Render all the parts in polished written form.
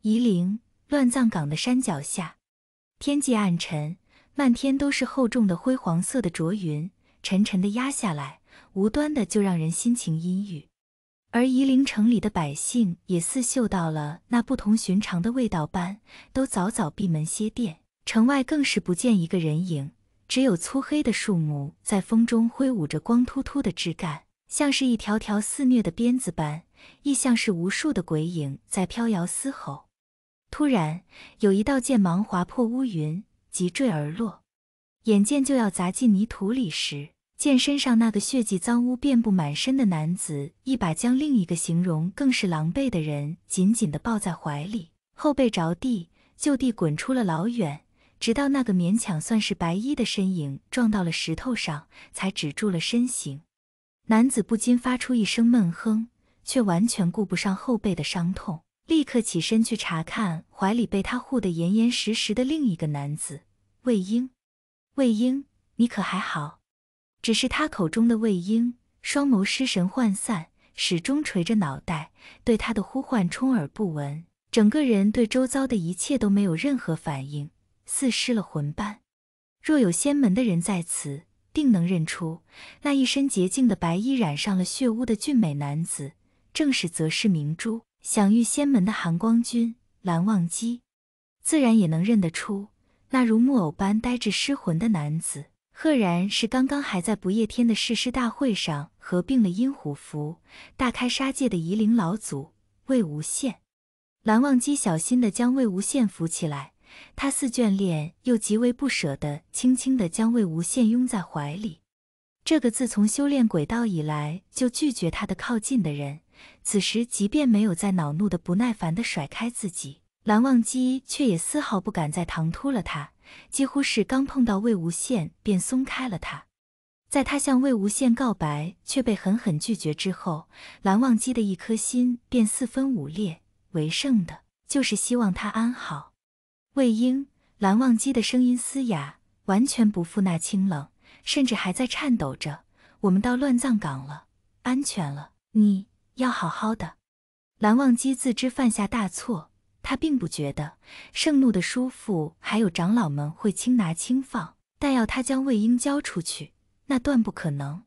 夷陵，乱葬岗的山脚下，天际暗沉，漫天都是厚重的灰黄色的浊云，沉沉地压下来，无端的就让人心情阴郁。而夷陵城里的百姓也似嗅到了那不同寻常的味道般，都早早闭门歇殿，城外更是不见一个人影，只有粗黑的树木在风中挥舞着光秃秃的枝干，像是一条条肆虐的鞭子般，亦像是无数的鬼影在飘摇嘶吼。突然，有一道剑芒划破乌云，急坠而落，眼见就要砸进泥土里时，见身上那个血迹脏污遍布满身的男子，一把将另一个形容更是狼狈的人紧紧地抱在怀里，后背着地，就地滚出了老远，直到那个勉强算是白衣的身影撞到了石头上，才止住了身形。男子不禁发出一声闷哼，却完全顾不上后背的伤痛，立刻起身去查看怀里被他护得严严实实的另一个男子，魏婴。魏婴，你可还好？只是他口中的魏婴，双眸失神涣散，始终垂着脑袋，对他的呼唤充耳不闻，整个人对周遭的一切都没有任何反应，似失了魂般。若有仙门的人在此，定能认出那一身洁净的白衣染上了血污的俊美男子，正是择世明珠，享誉仙门的寒光君蓝忘机。自然也能认得出那如木偶般呆滞失魂的男子，赫然是刚刚还在不夜天的誓师大会上合并了阴虎符，大开杀戒的夷陵老祖魏无羡。蓝忘机小心地将魏无羡扶起来，他似眷恋又极为不舍地轻轻地将魏无羡拥在怀里。这个自从修炼鬼道以来就拒绝他的靠近的人，此时即便没有再恼怒的不耐烦地甩开自己，蓝忘机却也丝毫不敢再唐突了他，几乎是刚碰到魏无羡便松开了他。在他向魏无羡告白却被狠狠拒绝之后，蓝忘机的一颗心便四分五裂，唯剩的就是希望他安好。魏婴，蓝忘机的声音嘶哑，完全不复那清冷，甚至还在颤抖着。我们到乱葬岗了，安全了，你要好好的。蓝忘机自知犯下大错，他并不觉得盛怒的叔父还有长老们会轻拿轻放，但要他将魏婴交出去，那断不可能。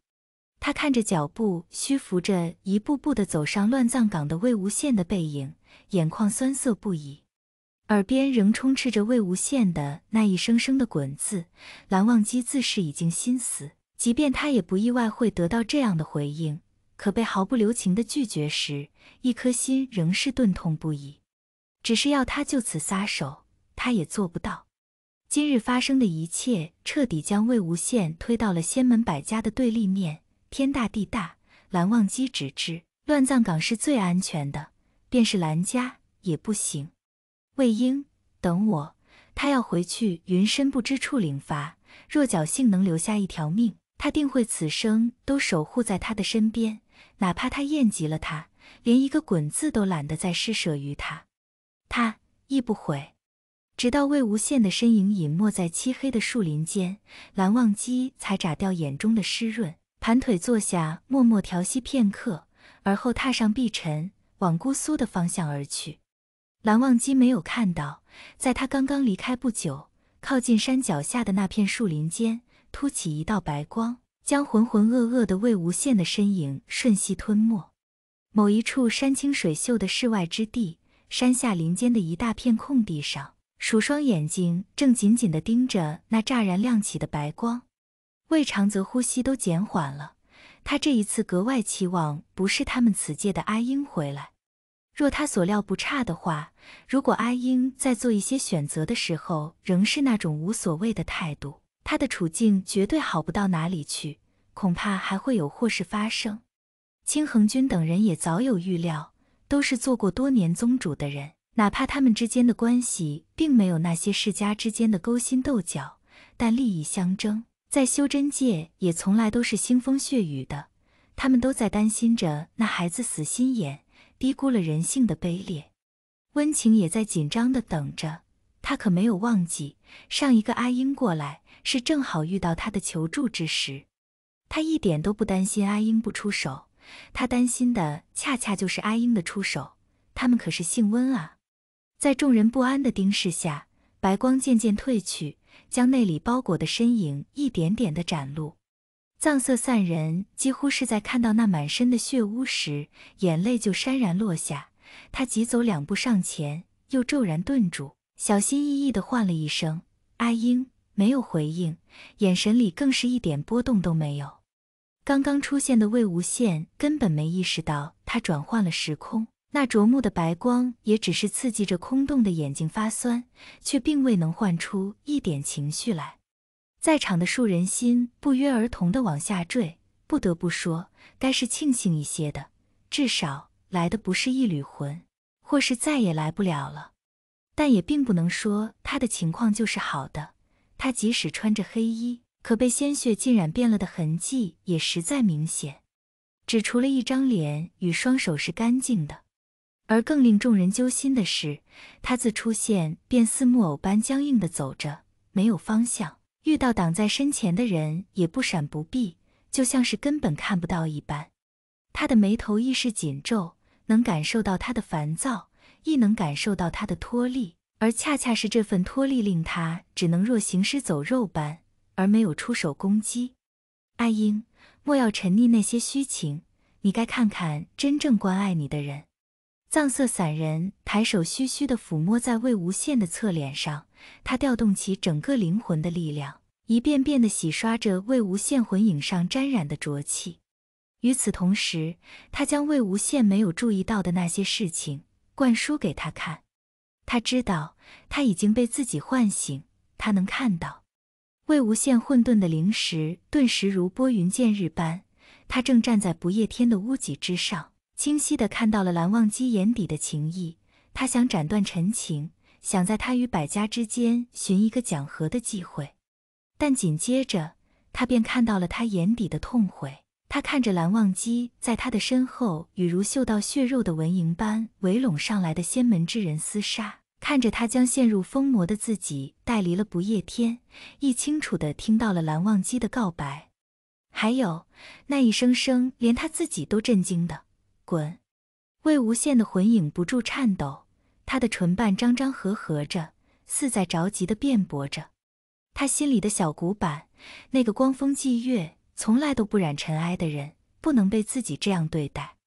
他看着脚步虚浮着一步步地走上乱葬岗的魏无羡的背影，眼眶酸涩不已，耳边仍充斥着魏无羡的那一声声的滚字。蓝忘机自是已经心死，即便他也不意外会得到这样的回应，可被毫不留情地拒绝时，一颗心仍是钝痛不已。只是要他就此撒手，他也做不到。今日发生的一切彻底将魏无羡推到了仙门百家的对立面，天大地大，蓝忘机只知乱葬岗是最安全的，便是蓝家也不行。魏婴，等我，他要回去云深不知处领罚，若侥幸能留下一条命，他定会此生都守护在他的身边，哪怕他厌极了他，连一个滚字都懒得再施舍于他，他亦不悔。直到魏无羡的身影隐没在漆黑的树林间，蓝忘机才眨掉眼中的湿润，盘腿坐下，默默调息片刻，而后踏上碧尘，往姑苏的方向而去。蓝忘机没有看到，在他刚刚离开不久，靠近山脚下的那片树林间，突起一道白光，将浑浑噩噩的魏无羡的身影瞬息吞没。某一处山清水秀的世外之地，山下林间的一大片空地上，数双眼睛正紧紧地盯着那乍然亮起的白光。魏长则呼吸都减缓了，他这一次格外期望不是他们此界的阿英回来。若他所料不差的话，如果阿英在做一些选择的时候仍是那种无所谓的态度，他的处境绝对好不到哪里去，恐怕还会有祸事发生。清衡君等人也早有预料，都是做过多年宗主的人，哪怕他们之间的关系并没有那些世家之间的勾心斗角，但利益相争在修真界也从来都是腥风血雨的。他们都在担心着那孩子死心眼，低估了人性的卑劣。温情也在紧张地等着，他可没有忘记上一个阿英过来是正好遇到他的求助之时。他一点都不担心阿英不出手，他担心的恰恰就是阿英的出手，他们可是姓温啊。在众人不安的盯视下，白光渐渐褪去，将内里包裹的身影一点点地展露。藏色散人几乎是在看到那满身的血污时，眼泪就潸然落下。他急走2步上前，又骤然顿住，小心翼翼地唤了一声阿英，没有回应，眼神里更是一点波动都没有。刚刚出现的魏无羡根本没意识到他转换了时空，那灼目的白光也只是刺激着空洞的眼睛发酸，却并未能唤出一点情绪来。在场的数人心不约而同地往下坠，不得不说，该是庆幸一些的，至少来的不是一缕魂，或是再也来不了了。但也并不能说他的情况就是好的，他即使穿着黑衣，可被鲜血浸染遍了的痕迹也实在明显，只除了一张脸与双手是干净的。而更令众人揪心的是，他自出现便似木偶般僵硬地走着，没有方向，遇到挡在身前的人也不闪不避，就像是根本看不到一般。他的眉头亦是紧皱，能感受到他的烦躁，亦能感受到他的脱力，而恰恰是这份脱力令他只能若行尸走肉般，而没有出手攻击。阿英，莫要沉溺那些虚情，你该看看真正关爱你的人。藏色散人抬手虚虚地抚摸在魏无羡的侧脸上，他调动起整个灵魂的力量，一遍遍地洗刷着魏无羡魂影上沾染的浊气。与此同时，他将魏无羡没有注意到的那些事情灌输给他看。他知道他已经被自己唤醒，他能看到魏无羡混沌的灵识顿时如拨云见日般，他正站在不夜天的屋脊之上，清晰地看到了蓝忘机眼底的情意。他想斩断陈情，想在他与百家之间寻一个讲和的机会，但紧接着他便看到了他眼底的痛悔。他看着蓝忘机在他的身后与如嗅到血肉的蚊蝇般围拢上来的仙门之人厮杀，看着他将陷入疯魔的自己带离了不夜天，亦清楚地听到了蓝忘机的告白，还有那一声声连他自己都震惊的滚。魏无羡的魂影不住颤抖，他的唇瓣张张合合着，似在着急地辩驳着。他心里的小古板，那个光风霁月从来都不染尘埃的人，不能被自己这样对待。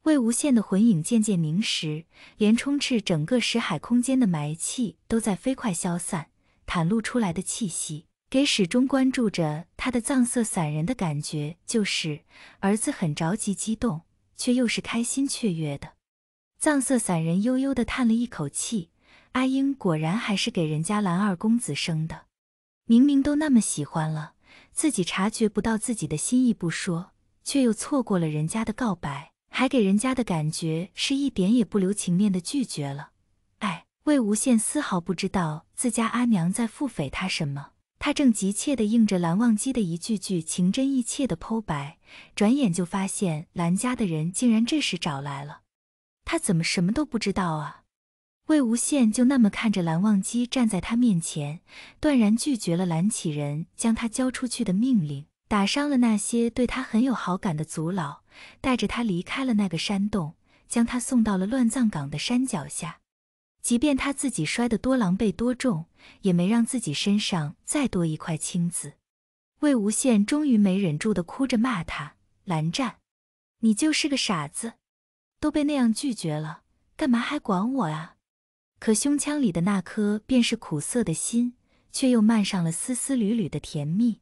魏无羡的魂影渐渐凝实，连充斥整个识海空间的埋气都在飞快消散，袒露出来的气息给始终关注着他的藏色散人的感觉就是儿子很着急激动，却又是开心雀跃的。藏色散人悠悠地叹了一口气，阿英果然还是给人家蓝二公子生的，明明都那么喜欢了，自己察觉不到自己的心意不说，却又错过了人家的告白，还给人家的感觉是一点也不留情面的拒绝了。魏无羡丝毫不知道自家阿娘在腹诽他什么，他正急切地应着蓝忘机的一句句情真意切的剖白，转眼就发现蓝家的人竟然这时找来了。他怎么什么都不知道啊？魏无羡就那么看着蓝忘机站在他面前，断然拒绝了蓝启人将他交出去的命令，打伤了那些对他很有好感的族老，带着他离开了那个山洞，将他送到了乱葬岗的山脚下。即便他自己摔得多狼狈多重，也没让自己身上再多一块青紫。魏无羡终于没忍住地哭着骂他：蓝湛，你就是个傻子，都被那样拒绝了，干嘛还管我啊？可胸腔里的那颗便是苦涩的心，却又漫上了丝丝缕缕的甜蜜。